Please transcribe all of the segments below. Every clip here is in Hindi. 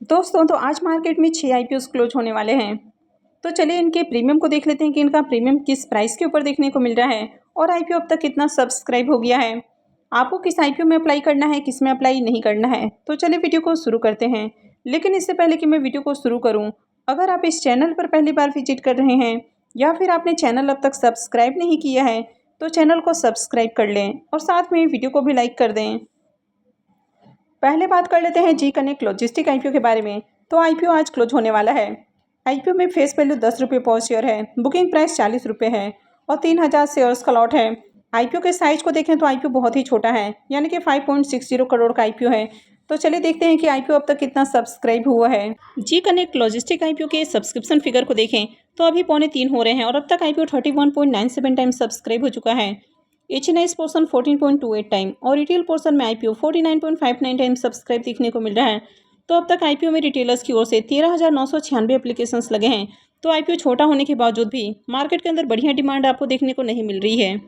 दोस्तों तो आज मार्केट में 6 आईपीओ क्लोज होने वाले हैं। तो चलिए इनके प्रीमियम को देख लेते हैं कि इनका प्रीमियम किस प्राइस के ऊपर देखने को मिल रहा है और आईपीओ अब तक कितना सब्सक्राइब हो गया है। आपको किस आईपीओ में अप्लाई करना है, किस में अप्लाई नहीं करना है। तो चलिए वीडियो को शुरू करते हैं। लेकिन इससे पहले कि मैं वीडियो को शुरू करूँ, अगर आप इस चैनल पर पहली बार विजिट कर रहे हैं या फिर आपने चैनल अब तक सब्सक्राइब नहीं किया है तो चैनल को सब्सक्राइब कर लें और साथ में वीडियो को भी लाइक कर दें। पहले बात कर लेते हैं जी कनेक्ट लॉजिस्टिक आईपीओ के बारे में। तो आईपीओ आज क्लोज होने वाला है। आईपीओ में फेस वैल्यू 10 रुपये पर शेयर है, बुकिंग प्राइस 40 रुपये है और 3000 शेयर्स का लॉट है। आईपीओ के साइज को देखें तो आईपीओ बहुत ही छोटा है, यानी कि 5.60 करोड़ का आईपीओ है। तो चलिए देखते हैं कि आईपीओ अब तक कितना सब्सक्राइब हुआ है। जी कनेक्ट लॉजिस्टिक आईपीओ के सब्सक्रिप्शन फिगर को देखें तो अभी 2.25 हो रहे हैं और अब तक आईपीओ 31.97 टाइम सब्सक्राइब हो चुका है। एच पोर्सन 14.28 टाइम और रिटेल पोर्सन में आईपीओ 49.59 टाइम सब्सक्राइब देखने को मिल रहा है। तो अब तक आईपीओ में रिटेलर्स की ओर से 13,996 एप्लीकेशंस लगे हैं। तो आईपीओ छोटा होने के बावजूद भी मार्केट के अंदर बढ़िया डिमांड आपको देखने को नहीं मिल रही है।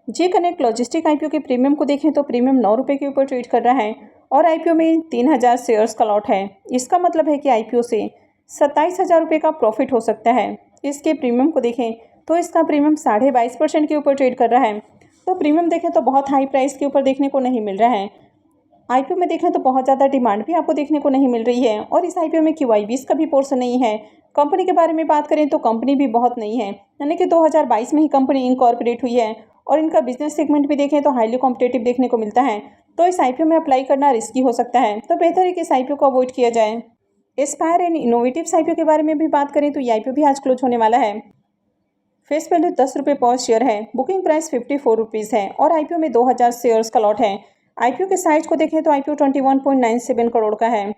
जे कनेक्ट लॉजिस्टिक आईपीओ के प्रीमियम को देखें तो प्रीमियम 9 रुपये के ऊपर ट्रेड कर रहा है और आईपीओ में 3000 शेयर्स का लॉट है। इसका मतलब है कि आईपीओ से 27,000 रुपये का प्रॉफिट हो सकता है। इसके प्रीमियम को देखें तो इसका प्रीमियम 22.5% के ऊपर ट्रेड कर रहा है। तो प्रीमियम देखें तो बहुत हाई प्राइस के ऊपर देखने को नहीं मिल रहा है। आईपीओ में देखें तो बहुत ज़्यादा डिमांड भी आपको देखने को नहीं मिल रही है और इस आईपीओ में क्यूआईबीस का भी पोर्शन नहीं है। कंपनी के बारे में बात करें तो कंपनी भी बहुत नई है, यानी कि 2022 में ही कंपनी इनकॉर्पोरेट हुई है और इनका बिजनेस सेगमेंट भी देखें तो हाईली कॉम्पिटेटिव देखने को मिलता है। तो इस आईपीओ में अप्लाई करना रिस्की हो सकता है, तो बेहतर है कि इस आईपीओ को अवॉइड किया जाए। एस्पायर एंड इनोवेटिव आईपीओ के बारे में भी बात करें तो ये आईपीओ भी आज क्लोज होने वाला है। फेस वैल्यू 10 रुपये पर शेयर है, बुकिंग प्राइस 54 रुपीज़ है और आईपीओ में 2000 शेयर्स का लॉट है। आईपीओ के साइज को देखें तो आईपीओ 21.97 करोड़ का है।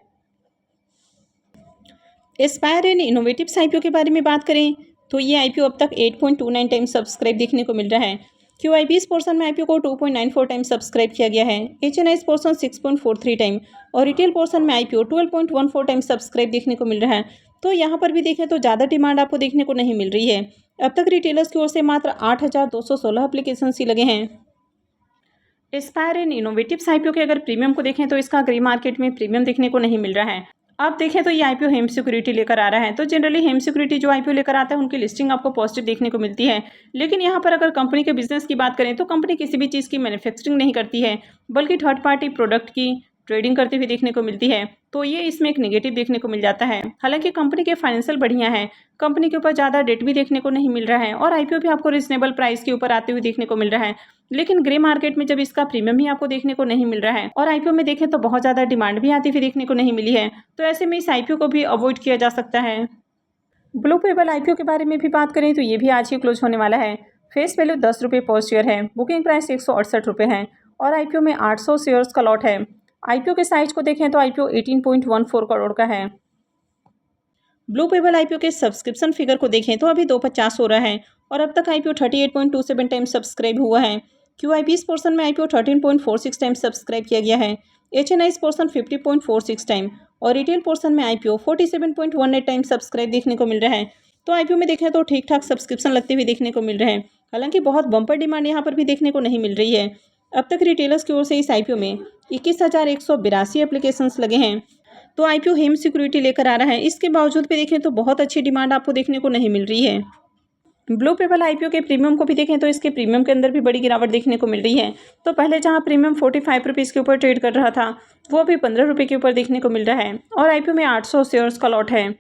एस्पायर एंड इनोवेटिव आईपीओ के बारे में बात करें तो ये आईपीओ अब तक 8.29 टाइम सब्सक्राइब देखने को मिल रहा है। क्यूआईबीस पोर्सन में आईपीओ को 2.94 टाइम सब्सक्राइब किया गया है। एचएनआईस पोर्सन 6.43 टाइम और रिटेल पोर्सन में आईपीओ 12.14 टाइम सब्सक्राइब देखने को मिल रहा है। तो यहाँ पर भी देखें तो ज़्यादा डिमांड आपको देखने को नहीं मिल रही है। अब तक रिटेलर्स की ओर से मात्र 8,216 एप्लीकेशन ही लगे हैं। एस्पायर एंड इनोवेटिव आईपीओ के अगर प्रीमियम को देखें तो इसका ग्रे मार्केट में प्रीमियम देखने को नहीं मिल रहा है। अब देखें तो ये आईपीओ हेम सिक्योरिटी लेकर आ रहा है। तो जनरली हेम सिक्योरिटी जो आईपीओ लेकर आता है उनकी लिस्टिंग आपको पॉजिटिव देखने को मिलती है। लेकिन यहाँ पर अगर कंपनी के बिजनेस की बात करें तो कंपनी किसी भी चीज़ की मैन्युफैक्चरिंग नहीं करती है, बल्कि थर्ड पार्टी प्रोडक्ट की ट्रेडिंग करती हुई देखने को मिलती है। तो ये इसमें एक नेगेटिव देखने को मिल जाता है। हालांकि कंपनी के फाइनेंशियल बढ़िया है, कंपनी के ऊपर ज़्यादा डेट भी देखने को नहीं मिल रहा है और आईपीओ भी आपको रिजनेबल प्राइस के ऊपर आते हुए देखने को मिल रहा है। लेकिन ग्रे मार्केट में जब इसका प्रीमियम ही आपको देखने को नहीं मिल रहा है और आईपीओ में देखें तो बहुत ज़्यादा डिमांड भी आती हुई देखने को नहीं मिली है, तो ऐसे में इस आईपीओ को भी अवॉइड किया जा सकता है। ब्लू पेबल आईपीओ के बारे में भी बात करें तो ये भी आज ही क्लोज होने वाला है। फेस वैल्यू 10 रुपये पर शेयर है, बुकिंग प्राइस 168 रुपये है और आईपीओ में 800 शेयर्स का लॉट है। आईपीओ के साइज को देखें तो आईपीओ 18.14 करोड़ का है। ब्लू पेबल आईपीओ के सब्सक्रिप्शन फिगर को देखें तो अभी 250 हो रहा है और अब तक आईपीओ 38.27 टाइम सब्सक्राइब हुआ है। क्यूआईबीस पोर्सन में आईपीओ 13.46 टाइम सब्सक्राइब किया गया है। एचएनआईस पोर्सन 50.46 टाइम और रिटेल पोर्सन में आईपीओ 47.18 टाइम सब्सक्राइब देखने को मिल रहा है। तो आईपीओ में देखें तो ठीक ठाक सब्सक्रिप्शन लगते हुए देखने को मिल रहे हैं। हालांकि बहुत बम्पर डिमांड यहाँ पर भी देखने को नहीं मिल रही है। अब तक रिटेलर्स की ओर से इस आईपीओ में 21,182 एप्लीकेशंस लगे हैं। तो आईपीओ हेम सिक्योरिटी लेकर आ रहा है, इसके बावजूद भी देखें तो बहुत अच्छी डिमांड आपको देखने को नहीं मिल रही है। ब्लू पेबल आईपीओ के प्रीमियम को भी देखें तो इसके प्रीमियम के अंदर भी बड़ी गिरावट देखने को मिल रही है। तो पहले जहां प्रीमियम 45 रुपीज़ के ऊपर ट्रेड कर रहा था वो अभी 15 रुपये के ऊपर देखने को मिल रहा है और आईपीओ में 800 शेयर्स का लॉट है।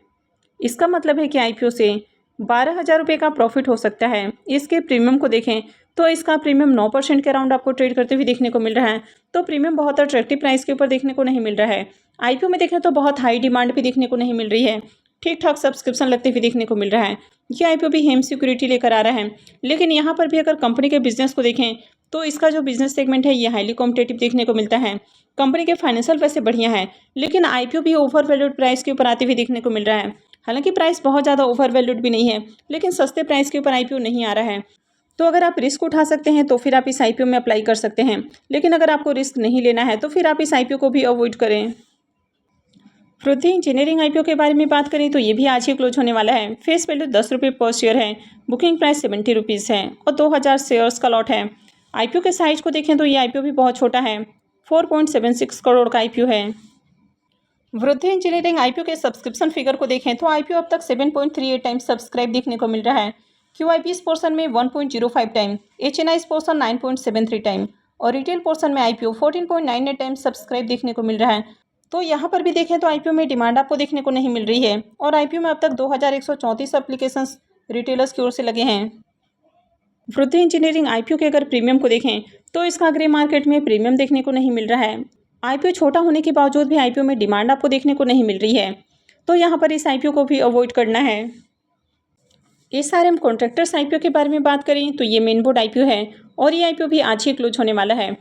इसका मतलब है कि आईपीओ से 12,000 रुपये का प्रॉफिट हो सकता है। इसके प्रीमियम को देखें तो इसका प्रीमियम 9% के अराउंड आपको ट्रेड करते हुए देखने को मिल रहा है। तो प्रीमियम बहुत अट्रैक्टिव प्राइस के ऊपर देखने को नहीं मिल रहा है। आईपीओ में देखें तो बहुत हाई डिमांड भी देखने को नहीं मिल रही है, ठीक ठाक सब्सक्रिप्शन लगते हुए देखने को मिल रहा है। ये आईपीओ भी हेम सिक्योरिटी लेकर आ रहा है। लेकिन यहाँ पर भी अगर कंपनी के बिजनेस को देखें तो इसका जो बिजनेस सेगमेंट है ये हाईली कॉम्पिटेटिव देखने को मिलता है। कंपनी के फाइनेंशियल वैसे बढ़िया है, लेकिन आईपीओ भी ओवर वैल्यूड प्राइस के ऊपर आते हुए देखने को मिल रहा है। हालांकि प्राइस बहुत ज़्यादा ओवर वैल्यूड भी नहीं है, लेकिन सस्ते प्राइस के ऊपर आईपीओ नहीं आ रहा है। तो अगर आप रिस्क उठा सकते हैं तो फिर आप इस आईपीओ में अप्लाई कर सकते हैं, लेकिन अगर आपको रिस्क नहीं लेना है तो फिर आप इस आईपीओ को भी अवॉइड करें। रुद्धि इंजीनियरिंग आईपीओ के बारे में बात करें तो ये भी आज ही क्लोज होने वाला है। फेस वैल्यू 10 रुपये पर शेयर है, बुकिंग प्राइस 70 रुपीज़ है और 2000 शेयर्स का लॉट है। आईपीओ के साइज को देखें तो ये आईपीओ भी बहुत छोटा है, 4.76 करोड़ का आईपीओ है। वृद्धि इंजीनियरिंग आईपीओ के सब्सक्रिप्शन फिगर को देखें तो आईपीओ अब तक 7.38 टाइम्स सब्सक्राइब देखने को मिल रहा है। क्यूआईपीएस पोर्शन में 1.05 टाइम, एचएनआईएस पोर्शन 9.73 टाइम और रिटेल पोर्शन में आईपीओ 14.98 टाइम्स सब्सक्राइब देखने को मिल रहा है। तो यहाँ पर भी देखें तो आईपीओ में डिमांड आपको देखने को नहीं मिल रही है और आईपीओ में अब तक 2134 एप्लीकेशंस रिटेलर्स की ओर से लगे हैं। वृद्धि इंजीनियरिंग आईपीओ के अगर प्रीमियम को देखें तो इसका ग्रे मार्केट में प्रीमियम देखने को नहीं मिल रहा है। आईपीओ छोटा होने के बावजूद भी आईपीओ में डिमांड आपको देखने को नहीं मिल रही है, तो यहाँ पर इस आईपीओ को भी अवॉइड करना है। एसआरएम कॉन्ट्रैक्टर्स आईपीओ के बारे में बात करें तो ये मेन बोर्ड आईपीओ है और ये आईपीओ भी आज ही क्लोज होने वाला है।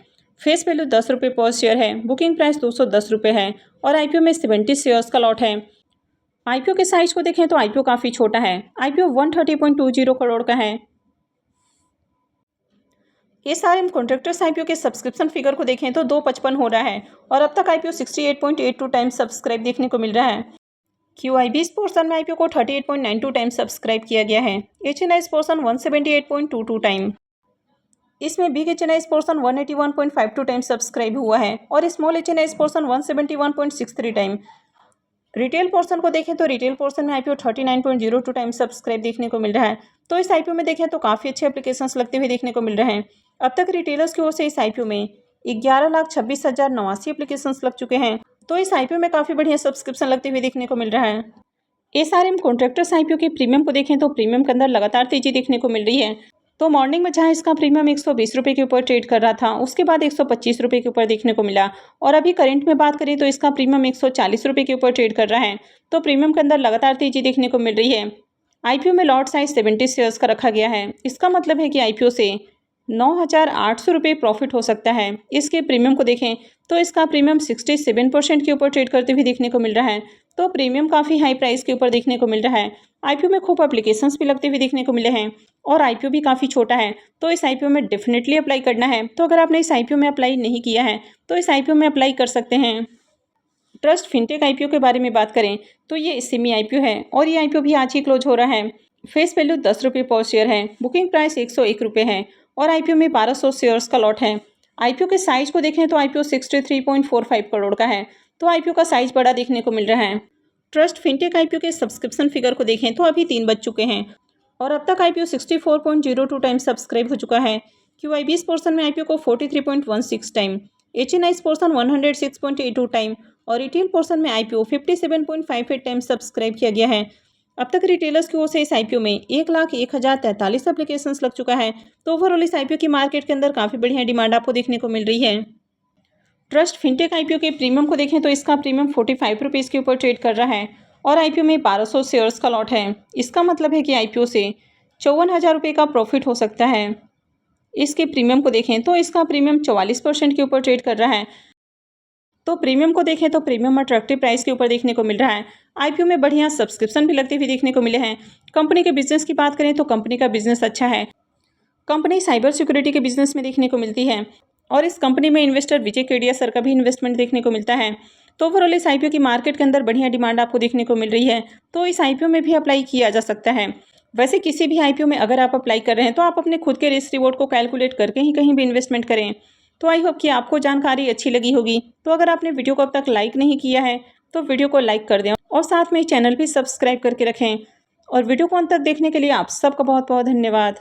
फेस वैल्यू 10 रुपये पर शेयर है, बुकिंग प्राइस 210 रुपये है और आईपीओ में 70 शेयर्स का लॉट है। आईपीओ के साइज को देखें तो आईपीओ काफ़ी छोटा है, आईपीओ 130.20 करोड़ का है। एसआरएम कॉन्ट्रैक्टर्स आईपीओ के सब्सक्रिप्शन फिगर को देखें तो 255 हो रहा है और अब तक आईपीओ 68.82 टाइम्स सब्सक्राइब देखने को मिल रहा है। क्यूआईबीएस पोर्शन में आईपीओ को 38.92 टाइम्स सब्सक्राइब किया गया है। एचएनआईएस पोर्शन 178.22 टाइम, इसमें big HNIs portion 181.52 times subscribe हुआ है और small HNIs portion 171.63 time. Retail portion को देखें तो रिटेल पोर्शन में आईपीओ 39.02 टाइम्स सब्सक्राइब देखने को मिल रहा है। तो इस आईपीओ में देखें तो काफ़ी अच्छे एप्लीकेशंस लगते हुए देखने को मिल रहे हैं। अब तक रिटेलर्स की ओर से इस आईपीओ में 11,26,089 एप्लीकेशंस लग चुके हैं, तो इस आईपीओ में काफ़ी बढ़िया सब्सक्रिप्शन लगते हुए देखने को मिल रहा है। एसआरएम कॉन्ट्रैक्टर्स आईपीओ के प्रीमियम को देखें तो प्रीमियम के अंदर लगातार तेजी देखने को मिल रही है। तो मॉर्निंग में जहां इसका प्रीमियम 120 रुपये के ऊपर ट्रेड कर रहा था, उसके बाद 125 रुपये के ऊपर देखने को मिला और अभी करंट में बात करें तो इसका प्रीमियम 140 रुपये के ऊपर ट्रेड कर रहा है। तो प्रीमियम के अंदर लगातार तेजी देखने को मिल रही है। आईपीओ में लॉट साइज 70 शेयर्स का रखा गया है। इसका मतलब है कि आईपीओ से 9,800 रुपये प्रॉफिट हो सकता है। इसके प्रीमियम को देखें तो इसका प्रीमियम 67% के ऊपर ट्रेड करते हुए देखने को मिल रहा है। तो प्रीमियम काफ़ी हाई प्राइस के ऊपर देखने को मिल रहा है। आईपीओ में खूब एप्लीकेशंस भी लगते हुए देखने को मिले हैं और आईपीओ भी काफ़ी छोटा है, तो इस आईपीओ में डेफिनेटली अप्लाई करना है। तो अगर आपने इस आईपीओ में अप्लाई नहीं किया है तो इस आईपीओ में अप्लाई कर सकते हैं। ट्रस्ट फिनटेक आईपीओ के बारे में बात करें तो ये सेमी आईपीओ है और ये आईपीओ भी आज ही क्लोज हो रहा है। फेस वैल्यू 10 रुपये पर शेयर है, बुकिंग प्राइस 101 रुपये है और आईपीओ में 1200 शेयर्स का लॉट है। आईपीओ के साइज को देखें तो आईपीओ 63.45 करोड़ का है, तो आईपीओ का साइज बड़ा देखने को मिल रहा है। ट्रस्ट फिनटेक आईपीओ के सब्सक्रिप्शन फिगर को देखें तो अभी 3 बज चुके हैं और अब तक आईपीओ 64.02 टाइम्स सब्सक्राइब हो चुका है। क्यूआईबीएस पोर्शन में आईपीओ को 43.16 टाइम, एचएनआईएस पोर्शन 106.82 टाइम और रिटेल पोर्शन में आईपीओ 57.58 टाइम सब्सक्राइब किया गया है। अब तक रिटेलर्स की ओर से इस आईपीओ में 1,01,043 एप्लीकेशंस लग चुका है। तो ओवरऑल इस आईपीओ की मार्केट के अंदर काफ़ी बढ़िया डिमांड आपको देखने को मिल रही है। ट्रस्ट फिनटेक आईपीओ के प्रीमियम को देखें तो इसका प्रीमियम 45 रुपीज़ के ऊपर ट्रेड कर रहा है और आईपीओ में 1200 शेयर्स का लॉट है। इसका मतलब है कि आईपीओ से 54,000 रुपये का प्रॉफिट हो सकता है। इसके प्रीमियम को देखें तो इसका प्रीमियम 44% के ऊपर ट्रेड कर रहा है। तो प्रीमियम को देखें तो प्रीमियम अट्रैक्टिव प्राइस के ऊपर देखने को मिल रहा है। आईपीओ में बढ़िया सब्सक्रिप्शन भी लगते हुए देखने को मिले हैं। कंपनी के बिजनेस की बात करें तो कंपनी का बिजनेस अच्छा है। कंपनी साइबर सिक्योरिटी के बिजनेस में देखने को मिलती है और इस कंपनी में इन्वेस्टर विजय केडिया सर का भी इन्वेस्टमेंट देखने को मिलता है। तो ओवरऑल इस आईपीओ की मार्केट के अंदर बढ़िया डिमांड आपको देखने को मिल रही है, तो इस आईपीओ में भी अप्लाई किया जा सकता है। वैसे किसी भी आईपीओ में अगर आप अप्लाई कर रहे हैं तो आप अपने खुद के रिस्क रिवॉर्ड को कैलकुलेट करके ही कहीं भी इन्वेस्टमेंट करें। तो आई होप कि आपको जानकारी अच्छी लगी होगी। तो अगर आपने वीडियो को अब तक लाइक नहीं किया है तो वीडियो को लाइक कर दें और साथ में चैनल भी सब्सक्राइब करके रखें। और वीडियो को अंत तक देखने के लिए आप सबका बहुत बहुत धन्यवाद।